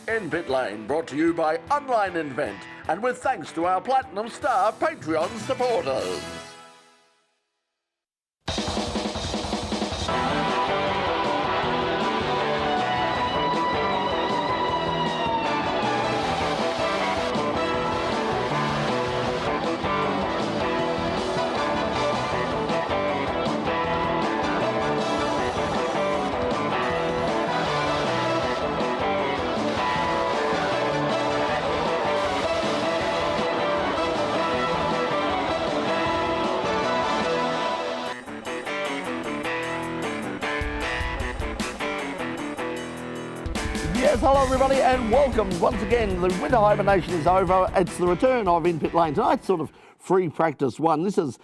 In Pit Lane, brought to you by Online Invent, and with thanks to our Platinum Star Patreon supporters. Yes, hello everybody and welcome once again. The winter hibernation is over. It's the return of In Pit Lane. Tonight's sort of free practice one. This is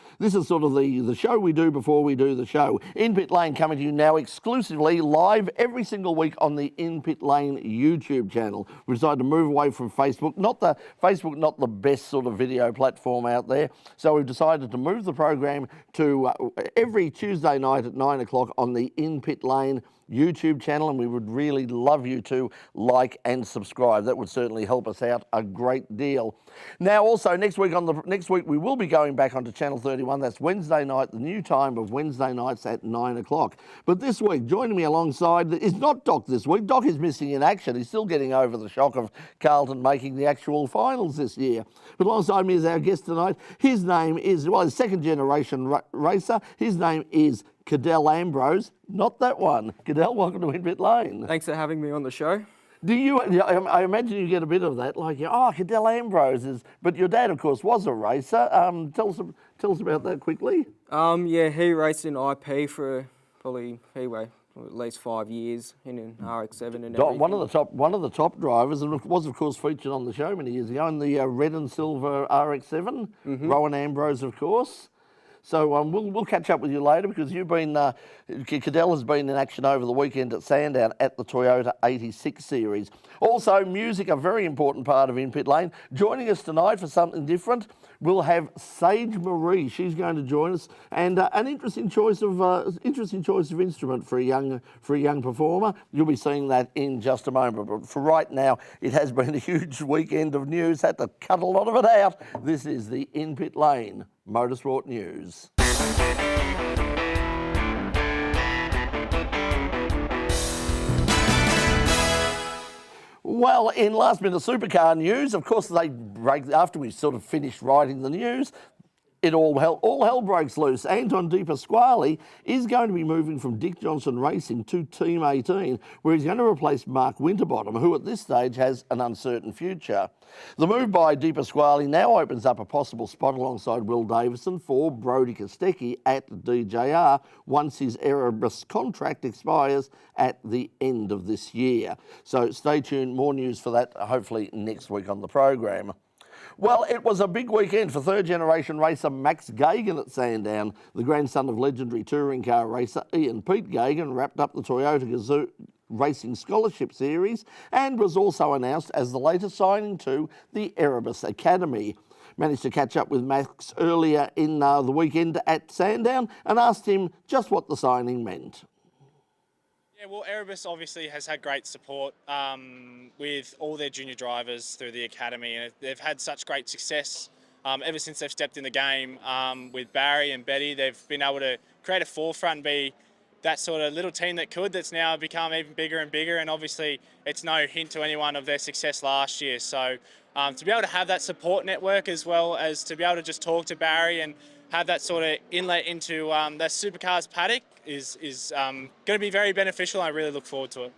sort of the show we do before we do the show. In Pit Lane coming to you now exclusively live every single week on the In Pit Lane YouTube channel. We decided to move away from Facebook. Not the best sort of video platform out there. So we've decided to move the program to every Tuesday night at 9 o'clock on the In Pit Lane YouTube channel, and we would really love you to like and subscribe. That would certainly help us out a great deal. Now also next week we will be going back onto Channel 31. That's Wednesday night, the new time of Wednesday nights at 9 o'clock. But this week, joining me alongside is not Doc this week. Doc is missing in action. He's still getting over the shock of Carlton making the actual finals this year. But alongside me is our guest tonight. His name is, well, he's second generation racer. His name is Cadel Ambrose, not that one. Cadel, welcome to In Pit Lane. Thanks for having me on the show. Do you? I imagine you get a bit of that, like, oh, Cadel Ambrose is. But your dad, of course, was a racer. Tell us about that quickly. Yeah, he raced in IP for probably at least 5 years in an RX-7 and everything. One of the top drivers, and was of course featured on the show many years ago in the red and silver RX-7. Rohan Ambrose, of course. So we'll catch up with you later because you've been, Cadel has been in action over the weekend at Sandown at the Toyota 86 series. Also, music, a very important part of In Pit Lane. Joining us tonight for something different, we'll have Sage Marie. She's going to join us, and an interesting choice of instrument for a young performer. You'll be seeing that in just a moment. But for right now, it has been a huge weekend of news. Had to cut a lot of it out. This is the In Pit Lane Motorsport News. Well, in last minute supercar news, of course, they break after we sort of finished writing the news. All hell breaks loose. Anton De Pasquale is going to be moving from Dick Johnson Racing to Team 18, where he's going to replace Mark Winterbottom, who at this stage has an uncertain future. The move by De Pasquale now opens up a possible spot alongside Will Davison for Brodie Kostecki at DJR once his Erebus contract expires at the end of this year. So stay tuned, more news for that hopefully next week on the program. Well, it was a big weekend for third-generation racer Max Geoghan at Sandown. The grandson of legendary touring car racer Ian Pete Geoghan wrapped up the Toyota Gazoo Racing Scholarship Series and was also announced as the latest signing to the Erebus Academy. Managed to catch up with Max earlier in the weekend at Sandown and asked him just what the signing meant. Yeah, well, Erebus obviously has had great support with all their junior drivers through the academy, and they've had such great success ever since they've stepped in the game with Barry and Betty. They've been able to create a forefront, be that sort of little team that's now become even bigger and bigger, and obviously it's no hint to anyone of their success last year. So to be able to have that support network as well as to be able to just talk to Barry and have that sort of inlet into that supercars paddock is going to be very beneficial. I really look forward to it.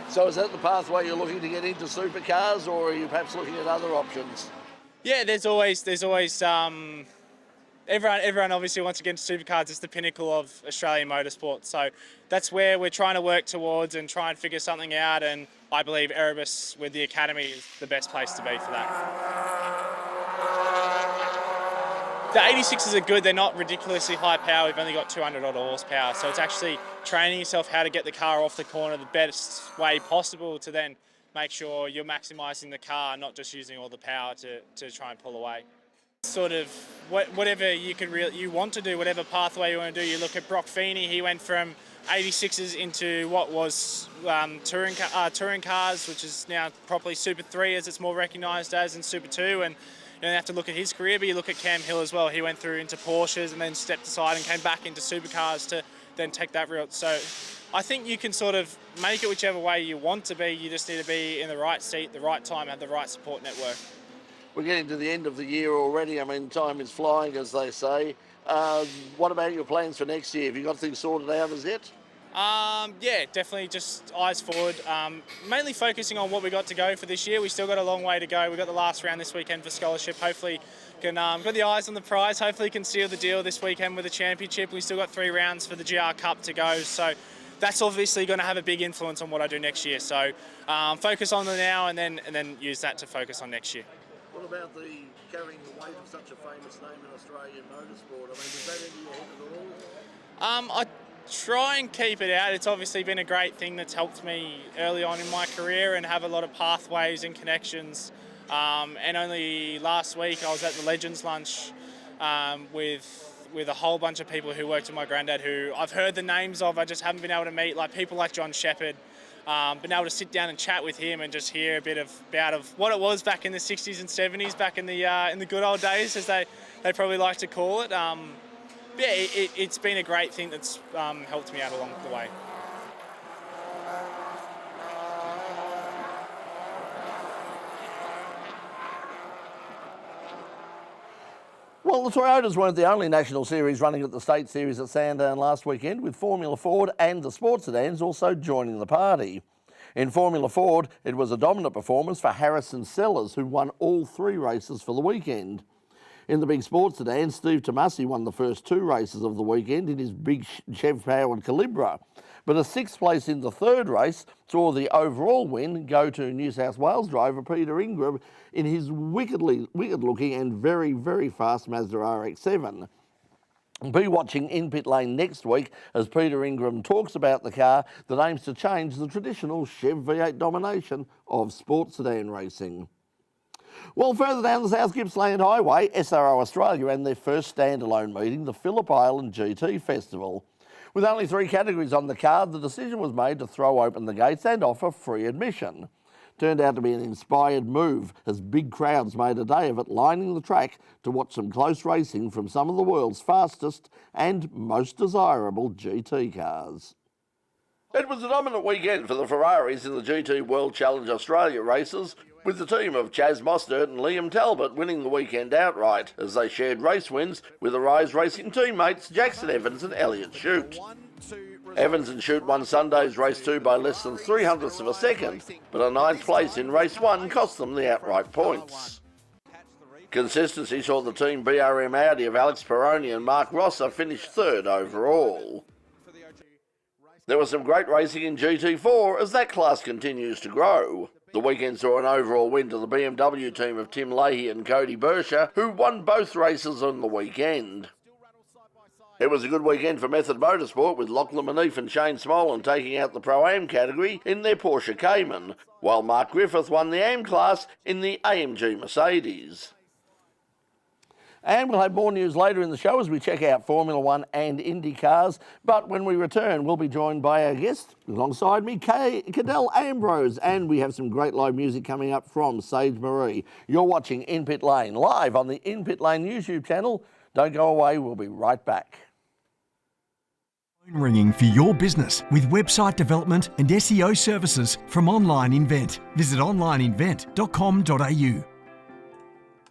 So is that the pathway you're looking to get into supercars, or are you perhaps looking at other options? Yeah, there's always everyone obviously wants to get into supercars. It's the pinnacle of Australian motorsport. So that's where we're trying to work towards and try and figure something out. And I believe Erebus with the academy is the best place to be for that. The 86s are good. They're not ridiculously high power. We've only got 200 odd horsepower. So it's actually training yourself how to get the car off the corner the best way possible to then make sure you're maximising the car, not just using all the power to try and pull away. Sort of whatever you want to do, whatever pathway you want to do. You look at Brock Feeney, he went from 86s into what was touring cars, which is now properly Super 3 as it's more recognised as, and Super 2. And you have to look at his career, but you look at Cam Hill as well. He went through into Porsches and then stepped aside and came back into supercars to then take that route. So I think you can sort of make it whichever way you want to be. You just need to be in the right seat, the right time, and the right support network. We're getting to the end of the year already. I mean, time is flying, as they say. What about your plans for next year? Have you got things sorted out as yet? Yeah, definitely just eyes forward. Mainly focusing on what we got to go for this year. We still got a long way to go. We've got the last round this weekend for scholarship. Hopefully can got the eyes on the prize. Hopefully can seal the deal this weekend with the championship. We still got 3 rounds for the GR Cup to go. So that's obviously going to have a big influence on what I do next year. So focus on the now and then use that to focus on next year. What about the carrying the weight of such a famous name in Australian motorsport? I mean, does that enter your head at all? I try and keep it out. It's obviously been a great thing that's helped me early on in my career and have a lot of pathways and connections. And only last week I was at the Legends Lunch with a whole bunch of people who worked with my granddad who I've heard the names of, I just haven't been able to meet, like people like John Shepherd. Been able to sit down and chat with him and just hear a bit about what it was back in the 60s and 70s, back in the good old days, as they probably like to call it. Yeah, it's been a great thing that's helped me out along the way. Well, the Toyotas weren't the only national series running at the State Series at Sandown last weekend, with Formula Ford and the sports sedans also joining the party. In Formula Ford, it was a dominant performance for Harrison Sellers, who won all 3 races for the weekend. In the big sports sedan, Steve Tomasi won the first 2 races of the weekend in his big Chev-powered Calibra. But a 6th place in the 3rd race saw the overall win go to New South Wales driver Peter Ingram in his wicked-looking and very, very fast Mazda RX-7. Be watching In Pit Lane next week as Peter Ingram talks about the car that aims to change the traditional Chev V8 domination of sports sedan racing. Well, further down the South Gippsland Highway, SRO Australia ran their first standalone meeting, the Phillip Island GT Festival. With only 3 categories on the card, the decision was made to throw open the gates and offer free admission. Turned out to be an inspired move, as big crowds made a day of it, lining the track to watch some close racing from some of the world's fastest and most desirable GT cars. It was a dominant weekend for the Ferraris in the GT World Challenge Australia races, with the team of Chaz Mostert and Liam Talbot winning the weekend outright, as they shared race wins with Arise Racing teammates Jackson Evans and Elliot Shute. Evans and Shute won Sunday's race 2 by less than 0.03 of a second, but a 9th place in race 1 cost them the outright points. Consistency saw the team BRM Audi of Alex Peroni and Mark Rosser finish 3rd overall. There was some great racing in GT4 as that class continues to grow. The weekend saw an overall win to the BMW team of Tim Leahy and Cody Bersher, who won both races on the weekend. It was a good weekend for Method Motorsport, with Lachlan Manif and Shane Smolin taking out the Pro-Am category in their Porsche Cayman, while Mark Griffith won the AM class in the AMG Mercedes. And we'll have more news later in the show as we check out Formula One and Indy cars. But when we return, we'll be joined by our guest alongside me, Cadel Ambrose. And we have some great live music coming up from Sage Marie. You're watching In Pit Lane, live on the In Pit Lane YouTube channel. Don't go away, we'll be right back. Phone ringing for your business with website development and SEO services from Online Invent. Visit onlineinvent.com.au.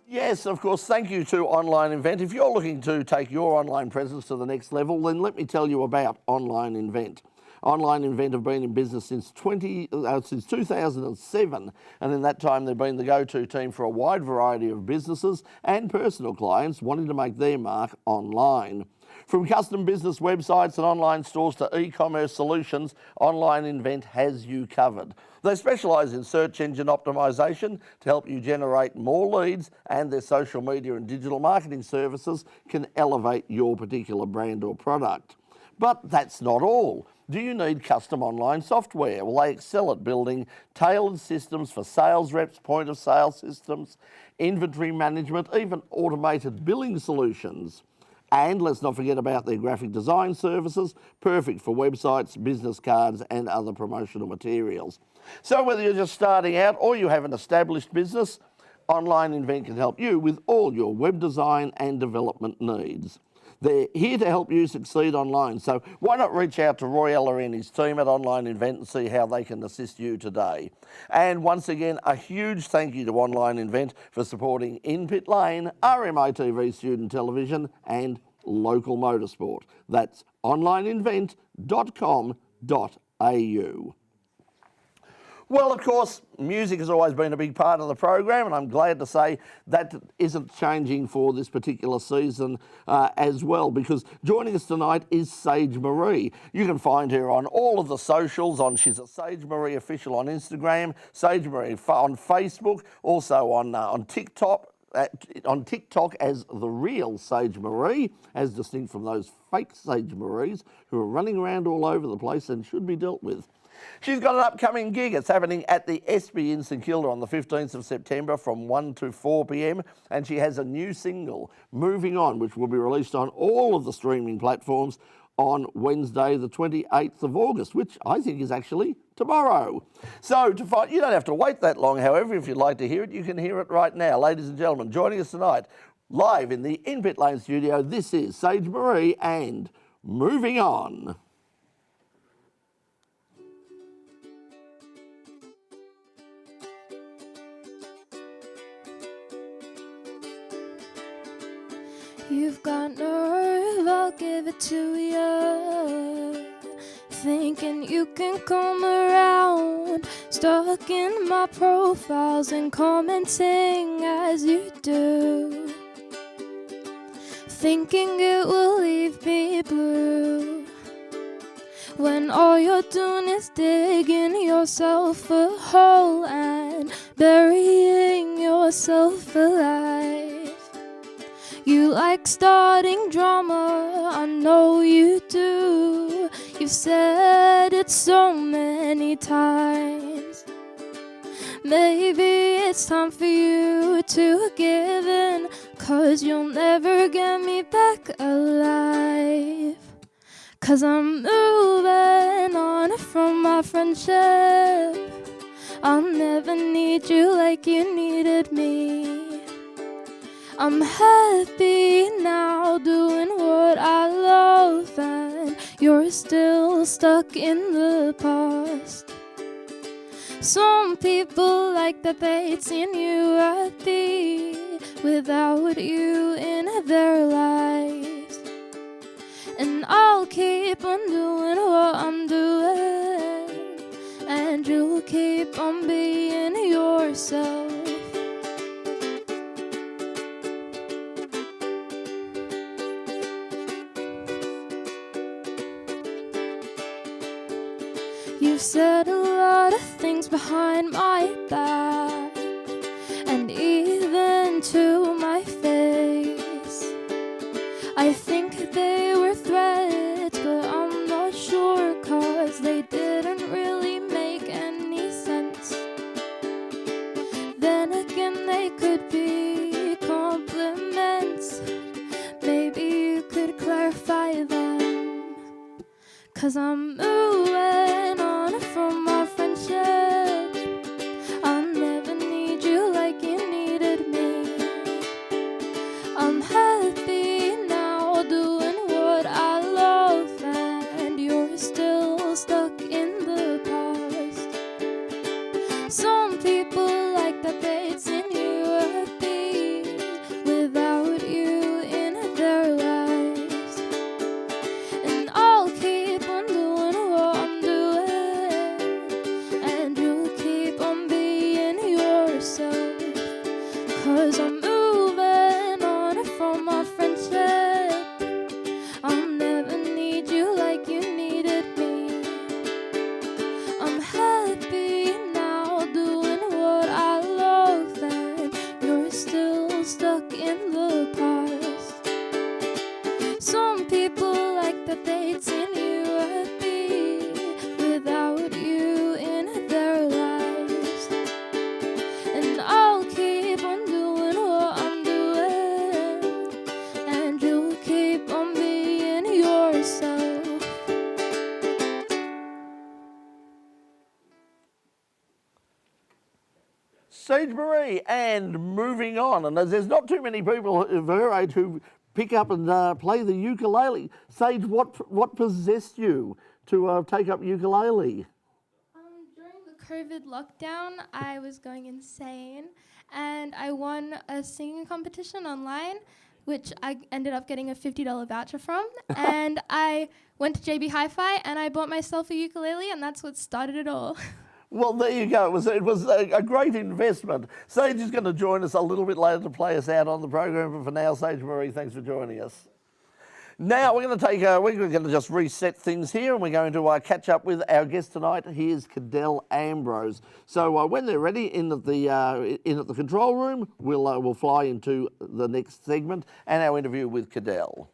Yes, of course, thank you to Online Invent. If you're looking to take your online presence to the next level, then let me tell you about Online Invent. Online Invent have been in business since 2007, and in that time they've been the go-to team for a wide variety of businesses and personal clients wanting to make their mark online. From custom business websites and online stores to e-commerce solutions, Online Invent has you covered. They specialise in search engine optimisation to help you generate more leads, and their social media and digital marketing services can elevate your particular brand or product. But that's not all. Do you need custom online software? Well, they excel at building tailored systems for sales reps, point of sale systems, inventory management, even automated billing solutions. And let's not forget about their graphic design services, perfect for websites, business cards and other promotional materials. So whether you're just starting out or you have an established business, Online Invent can help you with all your web design and development needs. They're here to help you succeed online, so why not reach out to Roy Eller and his team at Online Invent and see how they can assist you today. And once again, a huge thank you to Online Invent for supporting In Pit Lane, RMITV Student Television and local motorsport. That's onlineinvent.com.au. Well, of course, music has always been a big part of the program, and I'm glad to say that isn't changing for this particular season as well, because joining us tonight is Sage Marie. You can find her on all of the socials. She's a Sage Marie official on Instagram, Sage Marie on Facebook, also on TikTok. On TikTok as the real Sage Marie, as distinct from those fake Sage Maries who are running around all over the place and should be dealt with. She's got an upcoming gig. It's happening at the SB in St Kilda on the 15th of September from 1 to 4 p.m. And she has a new single, Moving On, which will be released on all of the streaming platforms on Wednesday the 28th of August, which I think is actually tomorrow. So you don't have to wait that long, however. If you'd like to hear it, you can hear it right now. Ladies and gentlemen, joining us tonight, live in the In Pit Lane studio, this is Sage Marie and Moving On. You've got nerve, I'll give it to you. Thinking you can come around, stuck in my profiles and commenting as you do. Thinking it will leave me blue, when all you're doing is digging yourself a hole and burying yourself alive. You like starting drama, I know you do. You've said it so many times. Maybe it's time for you to give in, 'cause you'll never get me back alive. 'Cause I'm moving on from my friendship. I'll never need you like you needed me. I'm happy now doing what I love, and you're still stuck in the past. Some people like that they'd seen you happy without you in their lives. And I'll keep on doing what I'm doing, and you'll keep on being yourself. You've said a lot of things behind my back, and even to my face. I think they were threats, but I'm not sure, 'cause they didn't really make any sense. Then again, they could be compliments. Maybe you could clarify them, 'cause I'm moving on from our friendship. I'll never need you like you needed me. I'm happy now doing what I love, and you're still stuck in the past. Some people like that they'd seen you happy without you in their lives. And I'll keep on doing what I'm doing, and you'll keep on being yourself. 'Cause I'm moving on from our friendship. I'll never need you like you needed me. I'm happy now doing what I love, and you're still stuck in the past. Some people like that they'd seen you happy without you in their lives. And I'll keep on doing what I'm doing, and you'll keep Sage Marie, and moving on. And there's not too many people of her age who pick up and play the ukulele. Sage, what possessed you to take up ukulele? During the COVID lockdown, I was going insane, and I won a singing competition online, which I ended up getting a $50 voucher from. And I went to JB Hi-Fi and I bought myself a ukulele, and that's what started it all. Well, there you go. It was a great investment. Sage is going to join us a little bit later to play us out on the program, but for now, Sage Marie, thanks for joining us. Now we're going to just reset things here, and we're going to catch up with our guest tonight. Here's Cadel Ambrose. So when they're ready in at the control room, we'll fly into the next segment and our interview with Cadel.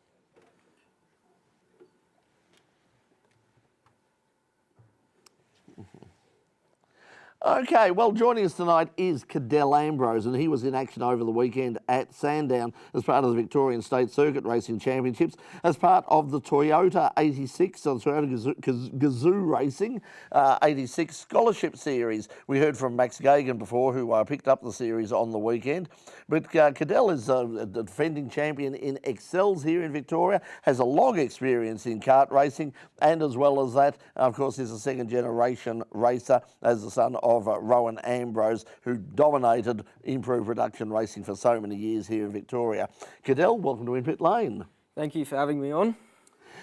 Okay, well, joining us tonight is Cadel Ambrose, and he was in action over the weekend at Sandown as part of the Victorian State Circuit Racing Championships, as part of the Toyota 86, or Toyota Gazoo Racing 86 Scholarship Series. We heard from Max Geoghan before, who picked up the series on the weekend. But Cadel is a defending champion in Excels here in Victoria, has a long experience in kart racing, and as well as that, of course, is a second-generation racer as the son of Rohan Ambrose, who dominated improved production racing for so many years here in Victoria. Cadel, welcome to In Pit Lane. Thank you for having me on.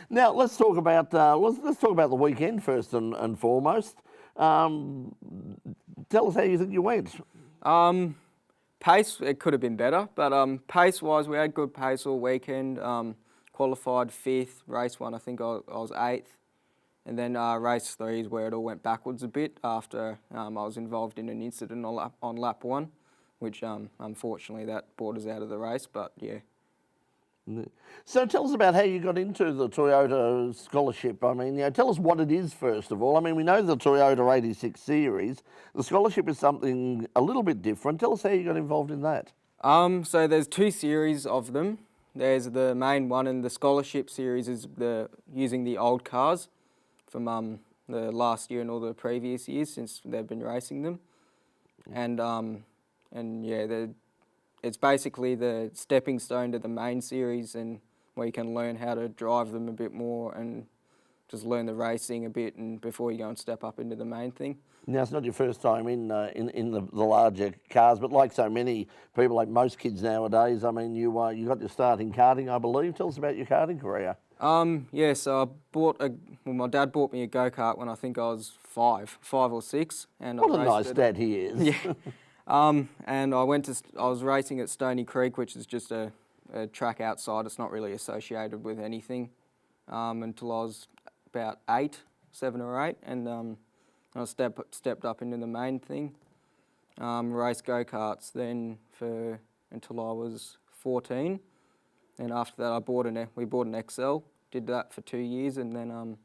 Now let's talk about the weekend first and foremost. Tell us how you think you went. Pace, it could have been better, but pace-wise, we had good pace all weekend. Qualified 5th, race 1, I think I was 8th. And then race 3 is where it all went backwards a bit after I was involved in an incident on lap 1, which unfortunately that brought us out of the race, but yeah. So tell us about how you got into the Toyota scholarship. I mean, tell us what it is first of all. I mean, we know the Toyota 86 series. The scholarship is something a little bit different. Tell us how you got involved in that. So there's 2 series of them. There's the main one, and the scholarship series is using the old cars from the last year and all the previous years since they've been racing them. And yeah, it's basically the stepping stone to the main series, and where you can learn how to drive them a bit more and just learn the racing a bit, and before you go and step up into the main thing. Now, it's not your first time in the larger cars, but like so many people, like most kids nowadays, I mean, you got your start in karting, I believe. Tell us about your karting career. Yeah, so my dad bought me a go-kart when I think I was 5 or 6. And what a nice dad he is. Yeah. And I was racing at Stony Creek, which is just a track outside. It's not really associated with anything until I was about 7 or 8, and I stepped up into the main thing. Raced go-karts then until I was 14. And after that, we bought an XL, did that for 2 years, and then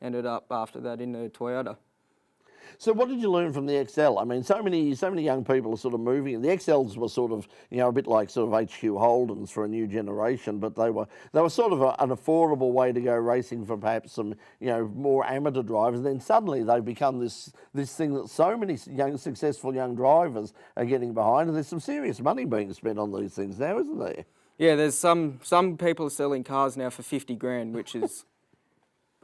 ended up after that in the Toyota. So what did you learn from the XL? I mean, so many young people are sort of moving. The XLs were sort of, a bit like sort of HQ Holdens for a new generation, but they were sort of an affordable way to go racing for perhaps some, more amateur drivers. And then suddenly they've become this thing that so many successful young drivers are getting behind. And there's some serious money being spent on these things now, isn't there? Yeah, there's some people are selling cars now for 50 grand, which is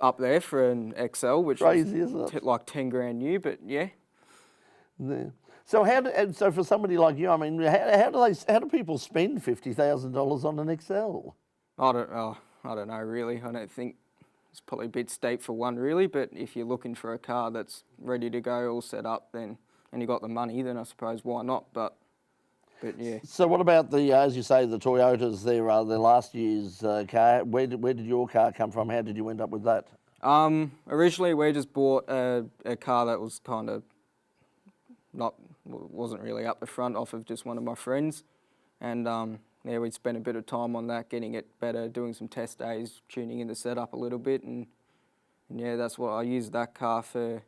up there for an XL, which crazy, is isn't it? like 10 grand new, but yeah. Yeah. So for somebody like you, I mean, how do people spend $50,000 on an XL? I don't know really. I don't think it's probably a bit steep for one really, but if you're looking for a car that's ready to go, all set up, and you got the money, then I suppose why not? But yeah. So what about as you say, the Toyotas? Their last year's car. Where did your car come from? How did you end up with that? Originally, we just bought a car that was kind of wasn't really up the front off of just one of my friends, and yeah, we spent a bit of time on that, getting it better, doing some test days, tuning in the setup a little bit, and yeah, that's what I used that car for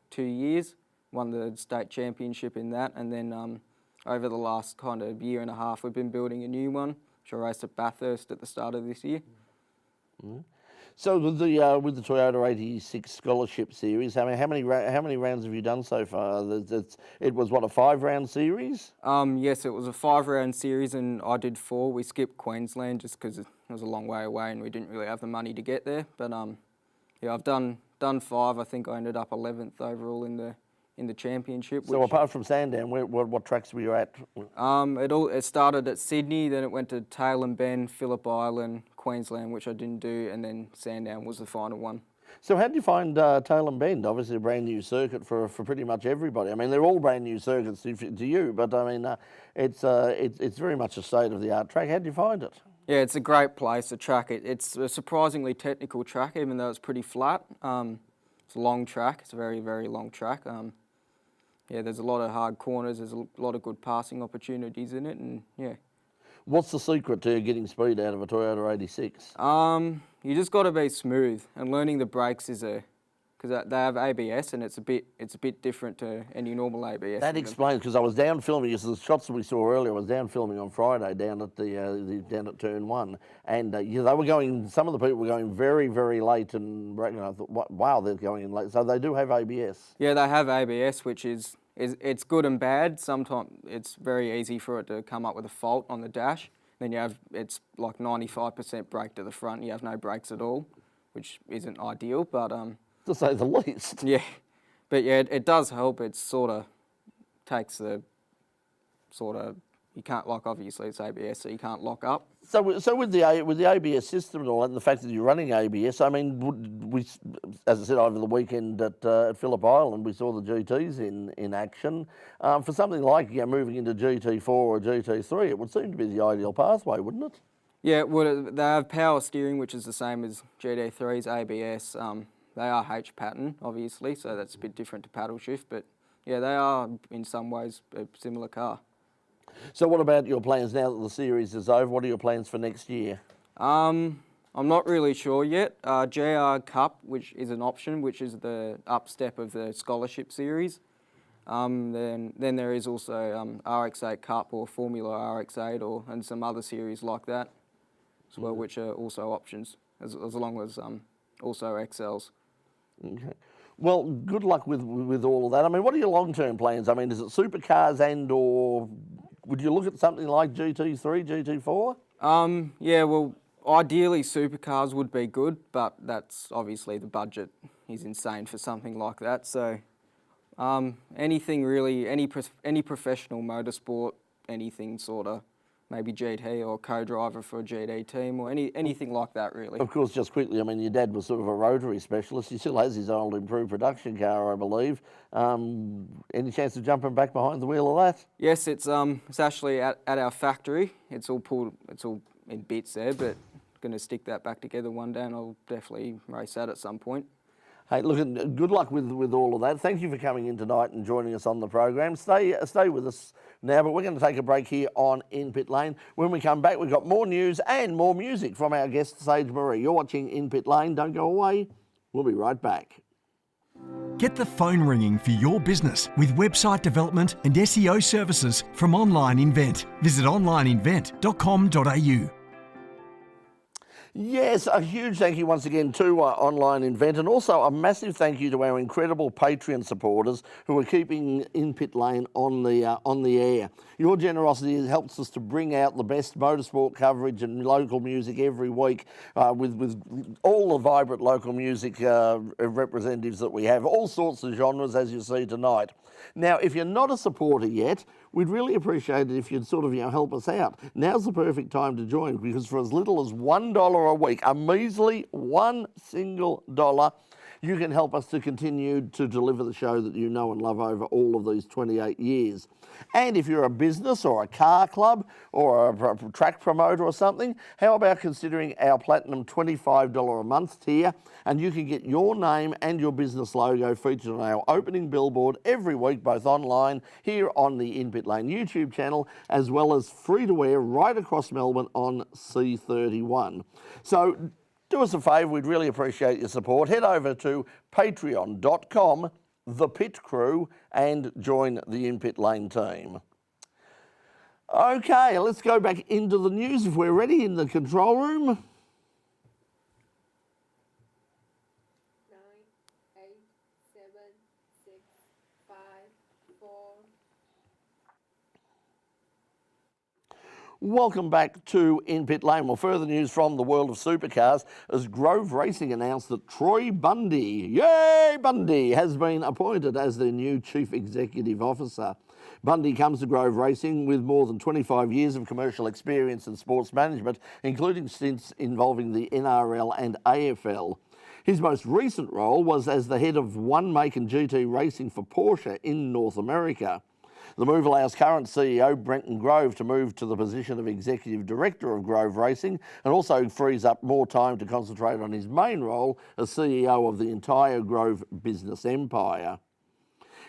2 years. Won the state championship in that, and then over the last kind of year and a half, we've been building a new one, which I raced at Bathurst at the start of this year. So with the Toyota 86 Scholarship Series, how many rounds have you done so far? It was what, a 5-round series? Yes, it was a 5-round series, and I did 4. We skipped Queensland just because it was a long way away, and we didn't really have the money to get there. But yeah, I've done 5. I think I ended up 11th overall in the championship. So apart from Sandown, what tracks were you at? It started at Sydney, then it went to Tailem Bend, Phillip Island, Queensland, which I didn't do, and then Sandown was the final one. So how did you find Tailem Bend? Obviously a brand new circuit for pretty much everybody. I mean, they're all brand new circuits to you, but I mean, it's very much a state-of-the-art track. How did you find it? Yeah, it's a great place, a track. It's a surprisingly technical track, even though it's pretty flat. It's a long track. It's a very, very long track. Yeah, there's a lot of hard corners. There's a lot of good passing opportunities in it, and yeah. What's the secret to getting speed out of a Toyota 86? You just got to be smooth, and learning the brakes because they have ABS, and it's a bit different to any normal ABS. That explains, because I was down filming. The shots that we saw earlier, I was down filming on Friday down at down at Turn 1, and yeah, they were going. Some of the people were going very, very late, and I thought, wow, they're going in late. So they do have ABS. Yeah, they have ABS, which is it's good and bad. Sometimes it's very easy for it to come up with a fault on the dash. Then it's like 95% brake to the front. You have no brakes at all, which isn't ideal, but to say the least. Yeah, but yeah, it does help. It sort of takes the you can't lock. Obviously, it's ABS, so you can't lock up. So with the ABS system and all that, and the fact that you're running ABS, I mean, we, as I said, over the weekend at Phillip Island, we saw the GTs in action. For something like moving into GT4 or GT3, it would seem to be the ideal pathway, wouldn't it? Yeah, they have power steering, which is the same as GT3's ABS. They are H pattern, obviously, so that's a bit different to paddle shift, but yeah, they are in some ways a similar car. So what about your plans now that the series is over? What are your plans for next year? I'm not really sure yet. GR Cup, which is an option, which is the up step of the scholarship series. Then there is also RX8 Cup or Formula RX8 and some other series like that as well, which are also options, as long as also XLs. Okay. Well, good luck with all of that. I mean, what are your long-term plans? I mean, is it supercars or would you look at something like GT3, GT4? Yeah, well, ideally supercars would be good, but that's obviously the budget is insane for something like that. So anything really, any professional motorsport, anything sort of, maybe GT or co-driver for a GT team or anything like that, really. Of course, just quickly, I mean, your dad was sort of a Rotary specialist. He still has his old improved production car, I believe. Any chance of jumping back behind the wheel of that? Yes, it's actually at our factory. It's all in bits there, but going to stick that back together one day, and I'll definitely race that at some point. Hey, look, good luck with all of that. Thank you for coming in tonight and joining us on the program. Stay with us now, but we're going to take a break here on In Pit Lane. When we come back, we've got more news and more music from our guest, Sage Marie. You're watching In Pit Lane. Don't go away. We'll be right back. Get the phone ringing for your business with website development and SEO services from Online Invent. Visit onlineinvent.com.au. Yes, a huge thank you once again to Online Invent, and also a massive thank you to our incredible Patreon supporters who are keeping In Pit Lane on the air. Your generosity helps us to bring out the best motorsport coverage and local music every week with all the vibrant local music representatives that we have, all sorts of genres as you see tonight. Now, if you're not a supporter yet, we'd really appreciate it if you'd sort of help us out. Now's the perfect time to join, because for as little as $1 a week, a measly $1 single, you can help us to continue to deliver the show that you know and love over all of these 28 years. And if you're a business or a car club or a track promoter or something, how about considering our Platinum $25 a month tier, and you can get your name and your business logo featured on our opening billboard every week, both online here on the In Pit Lane YouTube channel, as well as free to air right across Melbourne on C31. So do us a favour, we'd really appreciate your support. Head over to patreon.com, The Pit Crew, and join the In Pit Lane team. Okay, let's go back into the news if we're ready in the control room. Welcome back to In Pit Lane. Well, further news from the world of supercars as Grove Racing announced that Troy Bundy, yay Bundy, has been appointed as their new Chief Executive Officer. Bundy comes to Grove Racing with more than 25 years of commercial experience in sports management, including stints involving the NRL and AFL. His most recent role was as the head of One Make and GT Racing for Porsche in North America. The move allows current CEO Brenton Grove to move to the position of Executive Director of Grove Racing and also frees up more time to concentrate on his main role as CEO of the entire Grove business empire.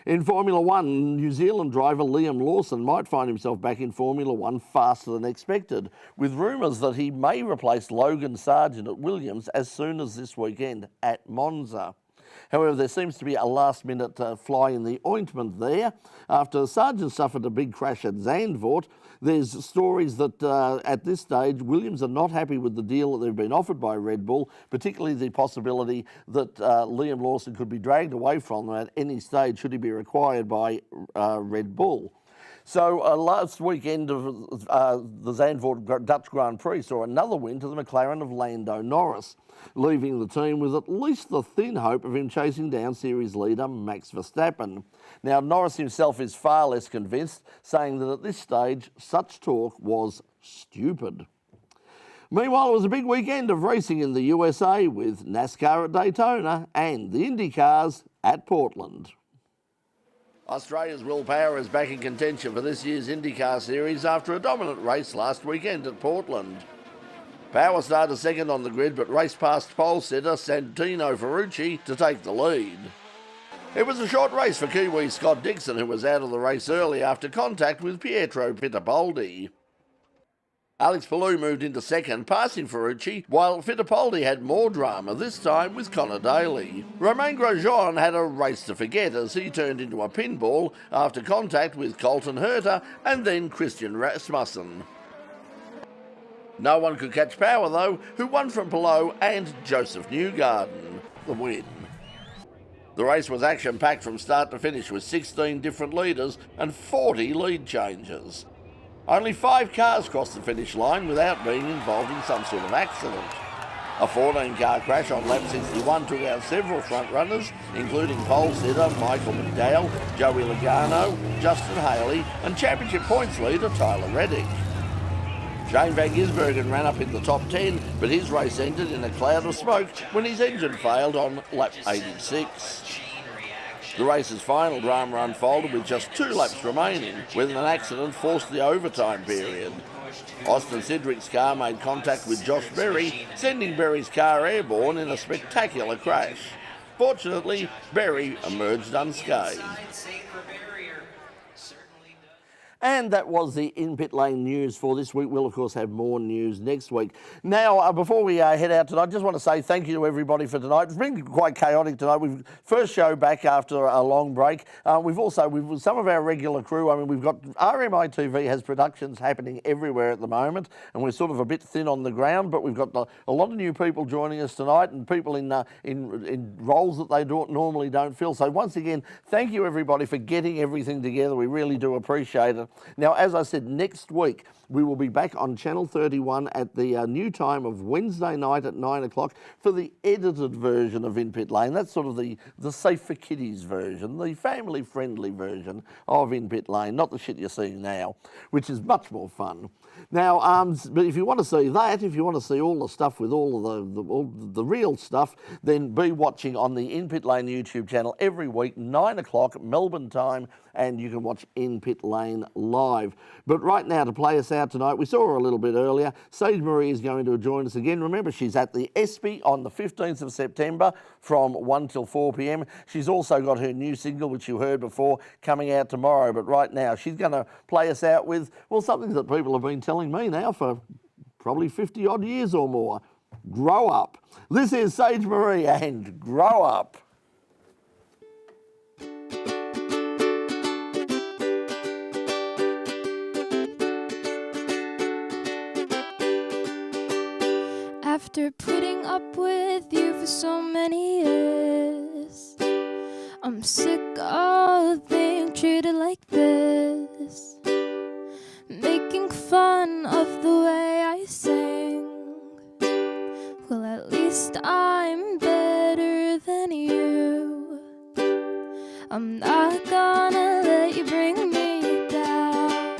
In Formula One, New Zealand driver Liam Lawson might find himself back in Formula One faster than expected, with rumours that he may replace Logan Sargent at Williams as soon as this weekend at Monza. However, there seems to be a last-minute fly in the ointment there. After Sargent suffered a big crash at Zandvoort, there's stories that at this stage, Williams are not happy with the deal that they've been offered by Red Bull, particularly the possibility that Liam Lawson could be dragged away from them at any stage should he be required by Red Bull. So last weekend of the Zandvoort Dutch Grand Prix saw another win to the McLaren of Lando Norris, leaving the team with at least the thin hope of him chasing down series leader Max Verstappen. Now, Norris himself is far less convinced, saying that at this stage, such talk was stupid. Meanwhile, it was a big weekend of racing in the USA with NASCAR at Daytona and the Indy cars at Portland. Australia's Will Power is back in contention for this year's IndyCar Series after a dominant race last weekend at Portland. Power started second on the grid but raced past pole sitter Santino Ferrucci to take the lead. It was a short race for Kiwi Scott Dixon, who was out of the race early after contact with Pietro Fittipaldi. Alex Palou moved into second, passing Ferrucci, while Fittipaldi had more drama, this time with Connor Daly. Romain Grosjean had a race to forget as he turned into a pinball after contact with Colton Herta and then Christian Rasmussen. No one could catch Power though, who won from Palou and Joseph Newgarden, the win. The race was action-packed from start to finish with 16 different leaders and 40 lead changes. Only 5 cars crossed the finish line without being involved in some sort of accident. A 14-car crash on lap 61 took out several front runners, including pole sitter Michael McDowell, Joey Logano, Justin Haley and championship points leader Tyler Reddick. Shane Van Gisbergen ran up in the top 10, but his race ended in a cloud of smoke when his engine failed on lap 86. The race's final drama unfolded with just 2 laps remaining, when an accident forced the overtime period. Austin Cindric's car made contact with Josh Berry, sending Berry's car airborne in a spectacular crash. Fortunately, Berry emerged unscathed. And that was the In Pit Lane news for this week. We'll, of course, have more news next week. Now, before we head out tonight, I just want to say thank you to everybody for tonight. It's been quite chaotic tonight. We've first show back after a long break. We've some of our regular crew. I mean, we've got RMITV has productions happening everywhere at the moment, and we're sort of a bit thin on the ground, but we've got a lot of new people joining us tonight and people in roles that they normally don't fill. So once again, thank you, everybody, for getting everything together. We really do appreciate it. Now, as I said, next week we will be back on Channel 31 at the new time of Wednesday night at 9 o'clock for the edited version of In Pit Lane. That's sort of the safe for kiddies version, the family-friendly version of In Pit Lane, not the shit you're seeing now, which is much more fun. Now, but if you want to see that, if you want to see all the stuff with all of the real stuff, then be watching on the In Pit Lane YouTube channel every week, 9 o'clock Melbourne time, and you can watch In Pit Lane live. But right now, to play us out tonight, we saw her a little bit earlier. Sage Marie is going to join us again. Remember, she's at the ESPY on the 15th of September from 1 till 4 p.m. She's also got her new single, which you heard before, coming out tomorrow. But right now, she's going to play us out with, well, something that people have been telling me now for probably 50 odd years or more. Grow up. This is Sage Marie and Grow Up. After putting up with you for so many years, I'm sick of being treated like this, making fun of Well, at least I'm better than you. I'm not gonna let you bring me down.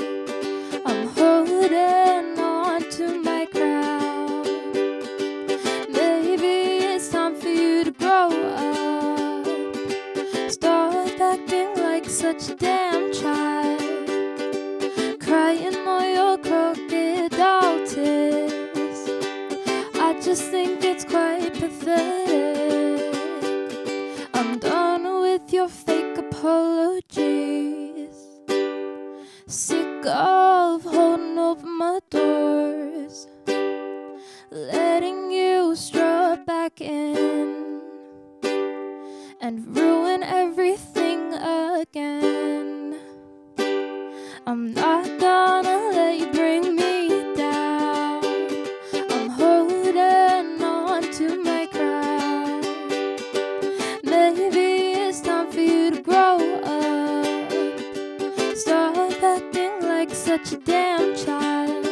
I'm holding on to my crown. Maybe it's time for you to grow up. Stop acting like such a damn child, crying all your crocodile tears. I just think it's quite pathetic. I'm done with your fake apologies. Sick of holding open my doors, letting you strut back in and ruin everything again. I'm not gonna let you bring me down. I'm holding on to my crown. Maybe it's time for you to grow up. Stop acting like such a damn child,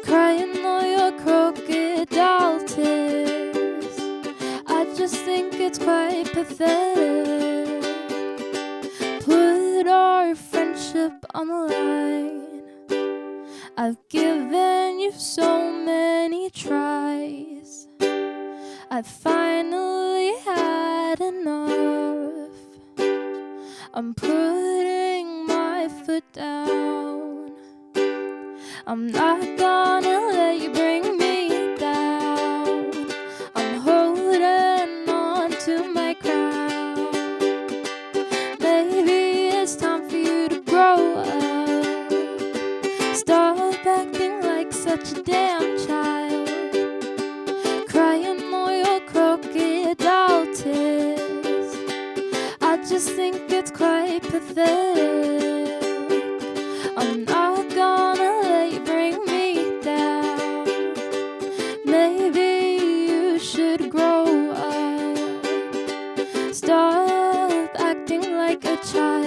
crying all your crocodile tears. I just think it's quite pathetic. Put our friendship on the line. I've given you so many tries. I've finally had enough. I'm putting my foot down. I'm not gonna let you bring me down. I'm holding on to my crown. Maybe it's time for you to grow up. Stop acting like such a damn child, crying all your crocodile tears. I just think it's quite pathetic. I'm not gonna let you bring me down. Maybe you should grow up. Stop acting like a child.